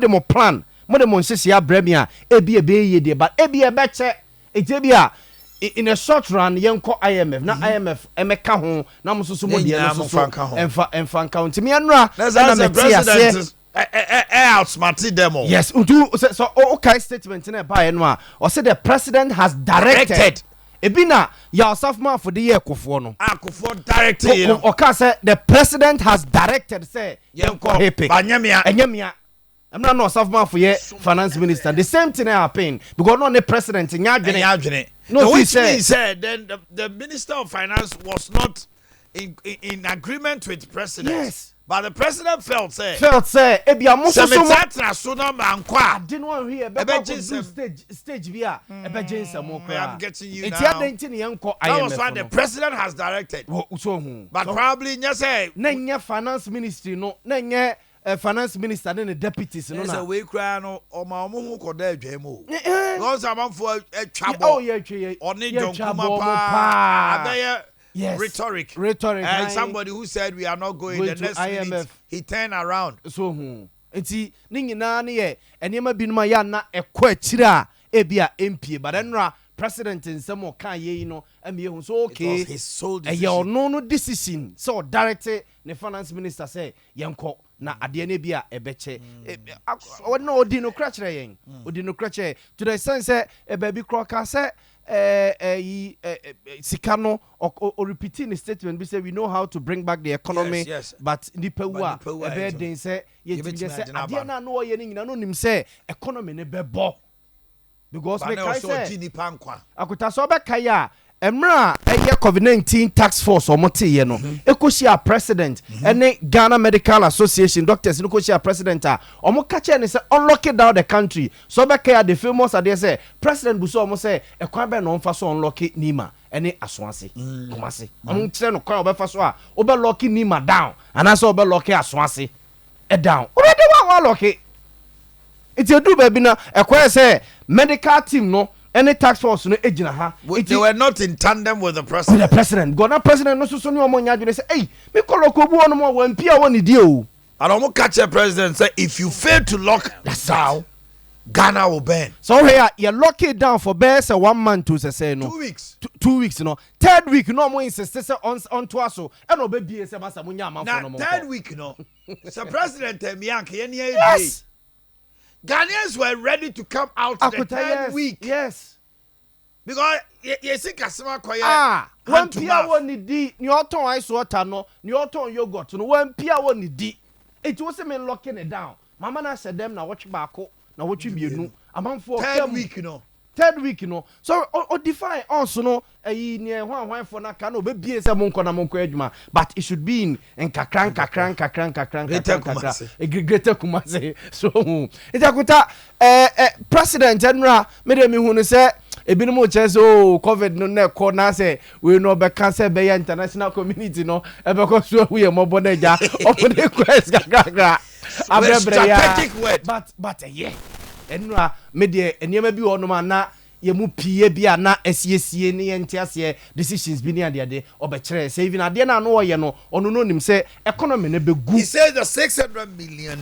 de mo plan mo de mo nsese abremia ebi ye de but ebi e be che etebia in a short run yenko IMF na IMF emeka ho na mo so mo de no so emfa count me anra na me president outsmarted them all. Yes, so okay statement na ba no a o say the president has directed ebina ya safman for the year kofo no akofo directed okay say the president has directed say yenko hepe enyamia I'm not no safman for ye finance minister the same thing happen because no the president nyadwene no which said then the minister of finance was not in agreement with the president. Yes. But the president felt say ebia mo so so no man kwa didn't want here stage via I'm getting you now. That was why the president has directed. But probably say na finance ministry no na finance minister and the deputies no na we cry no o ma mo hu koda adwam because amanfo atwabo oh yeah oni jonkuma pa yes. Rhetoric. And somebody who said we are not going the next IMF. Minute, he turned around. So enti ni nyina ne ye enema binuma ya na ekọ akira ebia MP but enra president nsem o kan ye no ame hu so okay. It was his sole decision. No decision. So directly the finance minister say yenko na ade na bia ebeche no odi no kra kire yen odi no kra kire to the sense say e baby kroka say Sikano or repeating the statement we say we know how to bring back the economy yes. But nipewa ebeden say yetimi say ade na no ye ni no nim say economy ne bebo because me kai say akuta so be kai a emra COVID-19 task force omote ye no ekoshia president ene Ghana Medical Association doctors no koshia president a omo ka che ne say unlock down the country so be kai the famous ade say president buso omo say ekwan be no mfa so unlock nima ene asoase komase omo kire no kwa obefa so a obe lock nima down ana so obe lock asoase e down obe de wa lock it edu ba bi na ekwa say medical team no any tax force no ejina ha they were not in tandem with the president. With the president go na president no so ni omo nyadwe say hey me koloko bu ono mo wan pia woni die o and omo catch the president say if you fail to lock that's how Ghana will burn. So here you lock it down for best 1 month to say no 2 weeks 2 weeks no third week no mo insist say on to aso e no be bie say masa munya amafo no mo third week no so president Miank yes. Ghanaians were ready to come out the third week. Yes. Because you see customer choir. When Pia woni di, ni oton ice water no, ni oton yogurt no, when Pia woni di. It was me locking it down. Mama na said them na watch baako, na watch bienu. Amam for third week no. So o define also no ni hwan for na ka no be bie se monko na monko adwuma, but it should be in kakran greater Kumasi. So it akuta president general me de me hu no say ebinum chese covid no na ko na say we no be cancel be international community no e be ko so we mobo na ja o de quest kakra abebre ya but yeah enra me de enema bi ono ma na ye mu pie bia na esiesie ne entiase decisions bi ne ade obekere say even ade na no ye no ono no nim say economy ne begu. He says the 600 million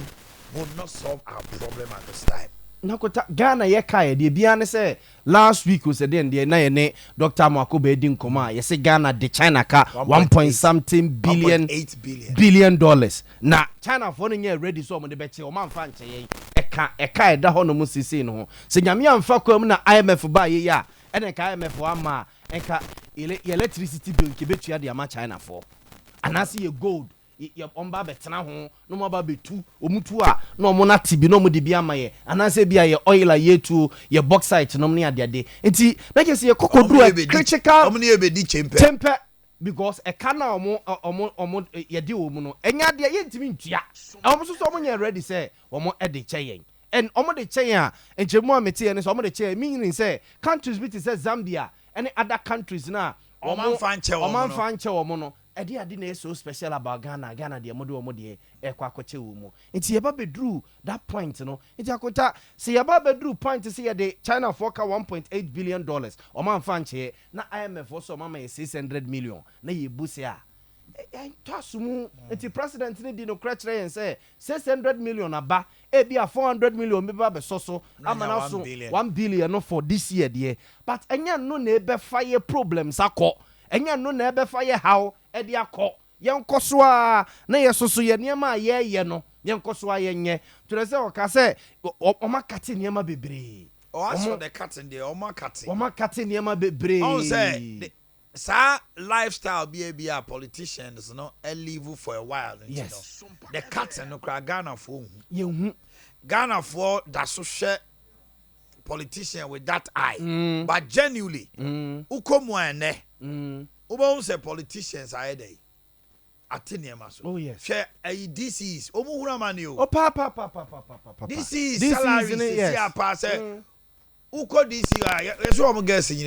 will not solve our problem at this time. Nakota Ghana ye kai de bia ne say last week was the na ye ne Dr. Makobe din koma ye say Ghana de China ka 1.something billion dollars na China for no ready so mo de beche o man fa nche ye eka da ho no mo sisi no se nyame amfa kwam na IMF ba ye ya ene ka IMF wa ma enka electricity bill ke betua de ama China for anasi ye gold ye omba betena ho no mo ba betu omutu a no mo na tibi no mo de bia maye anase bia ye oil ye ye bauxite no ne ade enti na ke se ye kokoduru critical omni e be di temper because e kana omo ye de omu no enya de ye ntimi ntua omo so omo nya ready say omo e de cheyen and omo de cheyen a enchemu amete ye ne so omo de cheyen meaning say countries bit say Zambia and other countries na omo fan che omo no ade na so special about Ghana de omo de e kwa koche wo mu nti ye ba bedru that point no nti akota se ye ba bedru point se ye de China for ka 1.8 billion dollars o man fan che na IMF so mama ye 600 million na ye busia Tasumu enti president ni di no cratre yen say 600 million aba e bia 400 million be ba be so amana so 1 billion no for this year there but enya no na ebe fire problems akọ enya no na ebe fire how e de akọ yen koso a na yesoso ye niam a ye no yen koso a yenye to say o ka say o makate niam bebre o aso the cutting there o makate niam bebre on say sa lifestyle be a politicians no live for a while, yes. The cats and no Ghana for you Ghana for that social politician with that eye, but genuinely, ukomwane, say politicians are day. Oh yes. Share a disease. Omuhuramani. Oh papa. This is salary. Yes. Uko this year. Yes, I'm guessing.